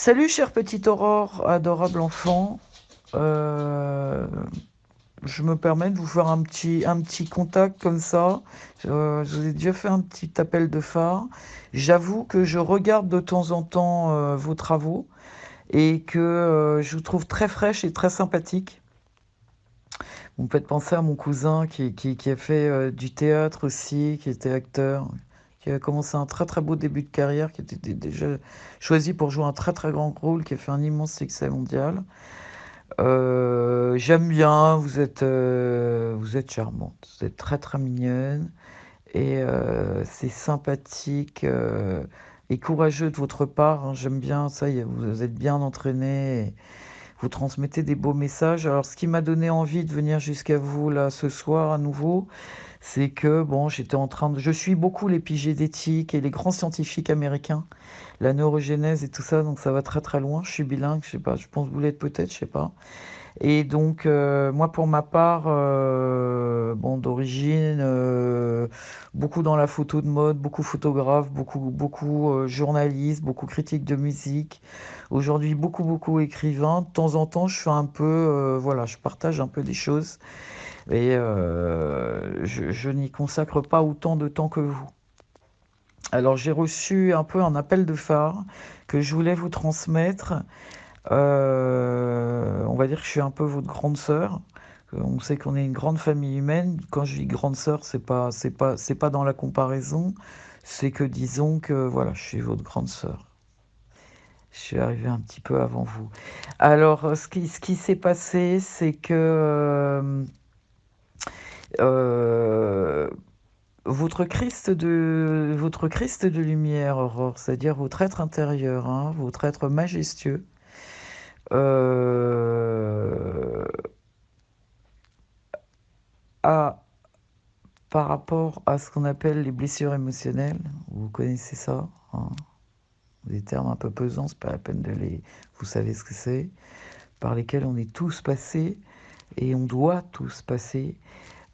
Salut, chère petite Aurore, adorable enfant. Euh, je me permets de vous faire un petit contact comme ça. Je vous ai déjà fait un petit appel de phare. J'avoue que je regarde de temps en temps vos travaux et que je vous trouve très fraîche et très sympathique. Vous me faites penser à mon cousin qui a fait du théâtre aussi, qui était acteur, qui a commencé un très très beau début de carrière, qui était déjà choisi pour jouer un très très grand rôle, qui a fait un immense succès mondial. J'aime bien, vous êtes charmante, vous êtes très très mignonne et c'est sympathique et courageux de votre part, hein. J'aime bien ça, vous êtes bien entraîné. Vous transmettez des beaux messages. Alors, ce qui m'a donné envie de venir jusqu'à vous là ce soir à nouveau, c'est que bon, je suis beaucoup l'épigénétique et les grands scientifiques américains, la neurogénèse et tout ça, donc ça va très très loin. Je suis bilingue, je sais pas, je pense que vous l'êtes peut-être, je sais pas. Et donc, moi, pour ma part, bon, d'origine, beaucoup dans la photo de mode, beaucoup photographe, beaucoup journaliste, beaucoup critique de musique. Aujourd'hui, beaucoup écrivain. De temps en temps, je fais un peu, voilà, je partage un peu des choses et je n'y consacre pas autant de temps que vous. Alors, j'ai reçu un peu un appel de phare que je voulais vous transmettre. On va dire que je suis un peu votre grande sœur. On sait qu'on est une grande famille humaine. Quand je dis grande sœur, c'est pas dans la comparaison. C'est que disons que voilà, je suis votre grande sœur. Je suis arrivée un petit peu avant vous. Alors, ce qui s'est passé, c'est que euh, votre Christ de lumière, Aurore, c'est-à-dire votre être intérieur, hein, votre être majestueux, euh, a par rapport à ce qu'on appelle les blessures émotionnelles, vous connaissez ça, hein, des termes un peu pesants, c'est pas la peine de les... Vous savez ce que c'est, par lesquels on est tous passés et on doit tous passer.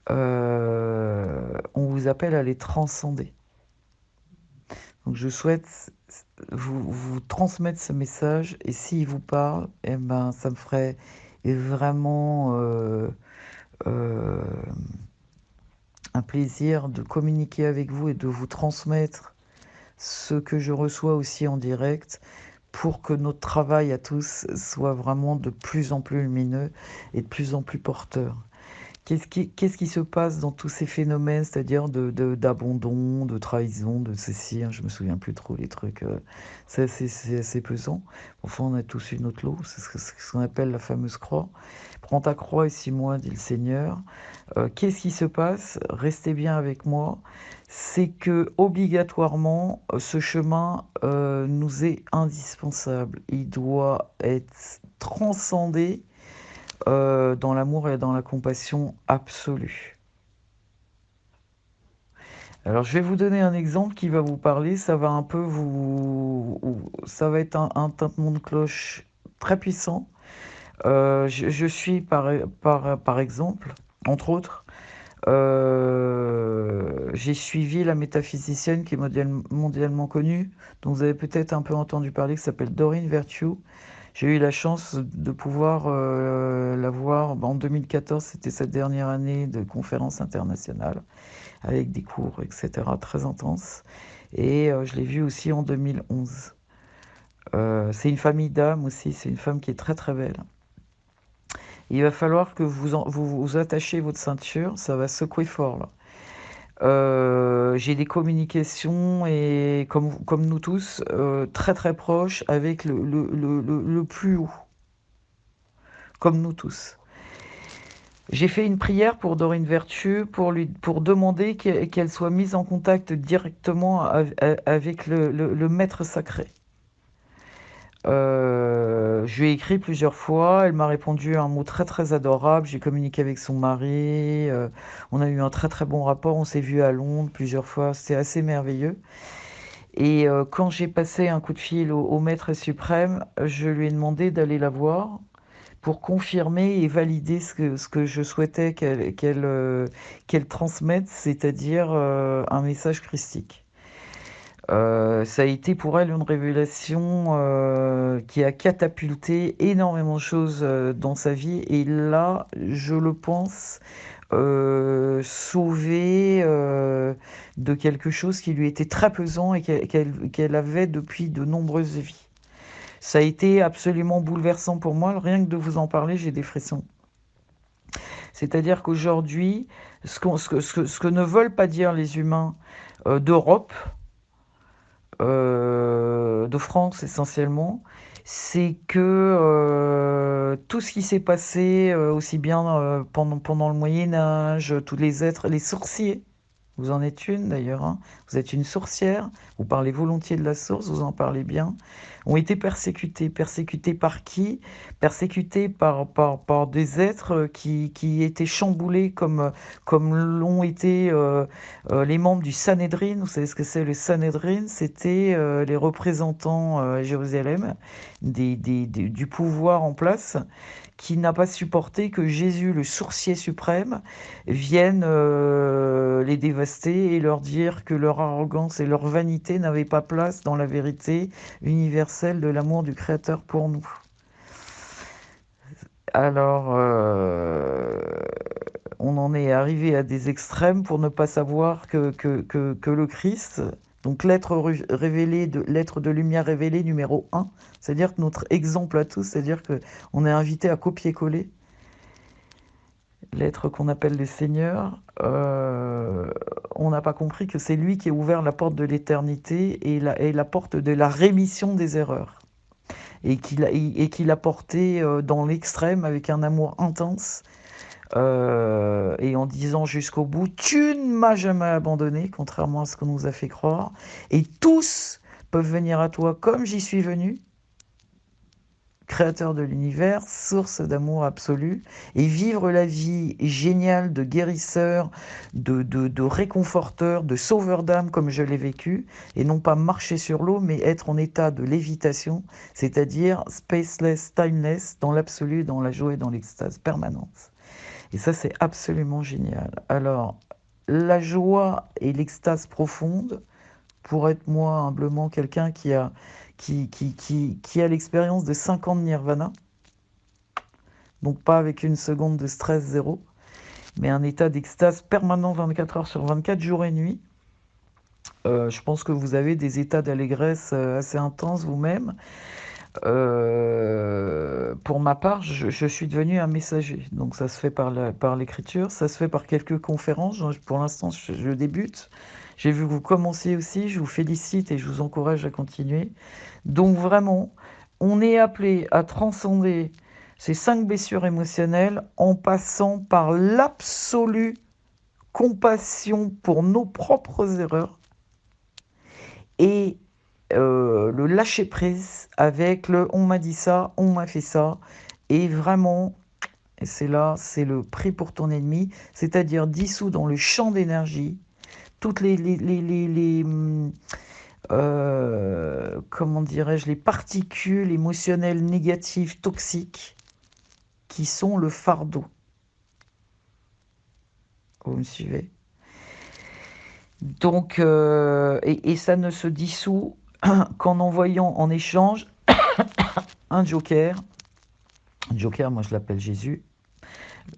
On vous appelle à les transcender. Donc je souhaite vous transmettre ce message et s'il vous parle, eh ben, ça me ferait vraiment euh, un plaisir de communiquer avec vous et de vous transmettre ce que je reçois aussi en direct pour que notre travail à tous soit vraiment de plus en plus lumineux et de plus en plus porteur. Qu'est-ce qui se passe dans tous ces phénomènes, c'est-à-dire d'abandon, de trahison, de ceci, hein, je me souviens plus trop les trucs, c'est assez pesant. Enfin, on a tous une autre lot, c'est ce qu'on appelle la fameuse croix. Prends ta croix et suis-moi, dit le Seigneur. Qu'est-ce qui se passe? Restez bien avec moi. C'est que obligatoirement, ce chemin nous est indispensable. Il doit être transcendé dans l'amour et dans la compassion absolue. Alors, je vais vous donner un exemple qui va vous parler. Ça va un peu ça va être un tintement de cloche très puissant. Je suis par exemple, entre autres, j'ai suivi la métaphysicienne qui est mondialement connue, dont vous avez peut-être un peu entendu parler, qui s'appelle Doreen Virtue. J'ai eu la chance de pouvoir la voir en 2014, c'était sa dernière année de conférence internationale, avec des cours, etc., très intenses. Et je l'ai vue aussi en 2011. C'est une famille d'âmes aussi, c'est une femme qui est très très belle. Il va falloir que vous attachiez votre ceinture, ça va secouer fort là. J'ai des communications et comme nous tous, très très proches avec le plus haut, comme nous tous. J'ai fait une prière pour Dorine Vertueux pour demander qu'elle soit mise en contact directement avec le maître sacré. Je lui ai écrit plusieurs fois, elle m'a répondu un mot très très adorable, j'ai communiqué avec son mari, on a eu un très très bon rapport, on s'est vu à Londres plusieurs fois, c'était assez merveilleux. Et quand j'ai passé un coup de fil au maître suprême, je lui ai demandé d'aller la voir pour confirmer et valider ce que je souhaitais qu'elle transmette, c'est-à-dire un message christique. Ça a été pour elle une révélation qui a catapulté énormément de choses dans sa vie. Et là, je le pense, sauvée de quelque chose qui lui était très pesant et qu'elle avait depuis de nombreuses vies. Ça a été absolument bouleversant pour moi. Rien que de vous en parler, j'ai des frissons. C'est-à-dire qu'aujourd'hui, ce que ne veulent pas dire les humains d'Europe, de France essentiellement, c'est que tout ce qui s'est passé, aussi bien pendant le Moyen Âge, tous les êtres, les sorciers, vous en êtes une d'ailleurs, hein. Vous êtes une sourcière, vous parlez volontiers de la source, vous en parlez bien, ont été persécutés. Persécutés par qui? Persécutés par des êtres qui étaient chamboulés comme l'ont été les membres du Sanhédrin. Vous savez ce que c'est le Sanhédrin? C'était les représentants à Jérusalem du pouvoir en place qui n'a pas supporté que Jésus, le sourcier suprême, vienne les dévaster et leur dire que leur arrogance et leur vanité n'avaient pas place dans la vérité universelle de l'amour du Créateur pour nous. Alors, on en est arrivé à des extrêmes pour ne pas savoir que le Christ, donc l'être de lumière révélé numéro un, c'est-à-dire que notre exemple à tous, c'est-à-dire qu'on est invité à copier-coller l'être qu'on appelle le Seigneur, on n'a pas compris que c'est lui qui a ouvert la porte de l'éternité et la porte de la rémission des erreurs. Et qu'il a porté dans l'extrême avec un amour intense et en disant jusqu'au bout, tu ne m'as jamais abandonné, contrairement à ce qu'on nous a fait croire, et tous peuvent venir à toi comme j'y suis venu, créateur de l'univers, source d'amour absolu, et vivre la vie géniale de guérisseur, de réconforteur, de sauveur d'âme comme je l'ai vécu, et non pas marcher sur l'eau, mais être en état de lévitation, c'est-à-dire spaceless, timeless, dans l'absolu, dans la joie et dans l'extase permanente. Et ça, c'est absolument génial. Alors, la joie et l'extase profonde, pour être moi humblement quelqu'un qui a l'expérience de 5 ans de nirvana, donc pas avec une seconde de stress zéro, mais un état d'extase permanent 24 heures sur 24, jour et nuit. Je pense que vous avez des états d'allégresse assez intenses vous-même. Pour ma part, je suis devenu un messager. Donc ça se fait par l'écriture, ça se fait par quelques conférences. Pour l'instant, je débute. J'ai vu que vous commenciez aussi, je vous félicite et je vous encourage à continuer. Donc vraiment, on est appelé à transcender ces 5 blessures émotionnelles en passant par l'absolue compassion pour nos propres erreurs et le lâcher prise avec le on m'a dit ça, on m'a fait ça, et vraiment, et c'est là, c'est le prix pour ton ennemi, c'est-à-dire dissous dans le champ d'énergie toutes comment dirais-je, les particules émotionnelles négatives, toxiques, qui sont le fardeau. Vous me suivez? Donc, et ça ne se dissout qu'en envoyant en échange un joker. Un joker, moi je l'appelle Jésus.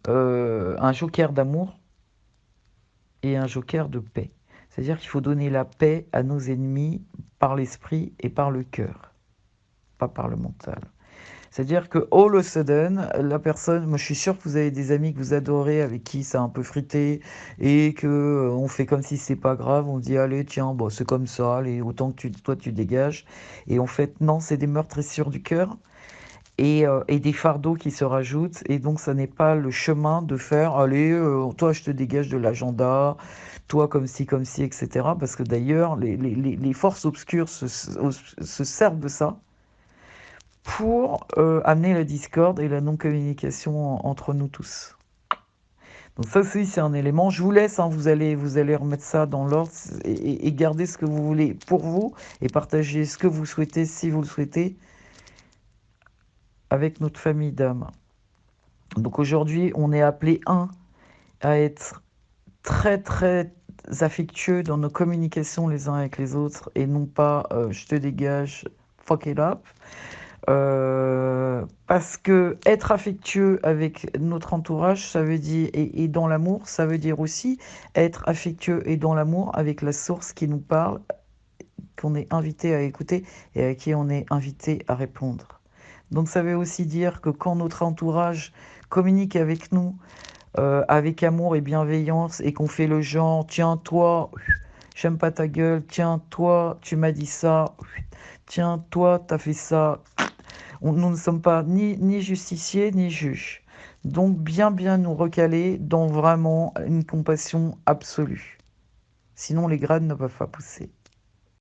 Un joker d'amour et un joker de paix. C'est-à-dire qu'il faut donner la paix à nos ennemis par l'esprit et par le cœur, pas par le mental. C'est-à-dire que all of a sudden, la personne, moi je suis sûr que vous avez des amis que vous adorez, avec qui ça a un peu frité, et que on fait comme si c'est pas grave, on dit allez tiens, bon, c'est comme ça, allez, autant que toi tu dégages. Et en fait non, c'est des meurtrissures du cœur. Et des fardeaux qui se rajoutent, et donc ça n'est pas le chemin de faire, allez, toi je te dégage de l'agenda, toi comme ci, etc. Parce que d'ailleurs, les forces obscures se servent de ça pour amener la discorde et la non-communication entre nous tous. Donc ça aussi, c'est un élément. Je vous laisse, hein, vous allez remettre ça dans l'ordre et garder ce que vous voulez pour vous et partager ce que vous souhaitez, si vous le souhaitez, avec notre famille d'âmes. Donc aujourd'hui, on est appelé, à être très, très affectueux dans nos communications les uns avec les autres et non pas je te dégage, fuck it up. Parce que être affectueux avec notre entourage, ça veut dire, et dans l'amour, ça veut dire aussi être affectueux et dans l'amour avec la source qui nous parle, qu'on est invité à écouter et à qui on est invité à répondre. Donc ça veut aussi dire que quand notre entourage communique avec nous, avec amour et bienveillance, et qu'on fait le genre, tiens toi, j'aime pas ta gueule, tiens toi, tu m'as dit ça, tiens toi, t'as fait ça, nous ne sommes pas ni justiciers ni juges. Donc bien nous recaler dans vraiment une compassion absolue. Sinon les graines ne peuvent pas pousser.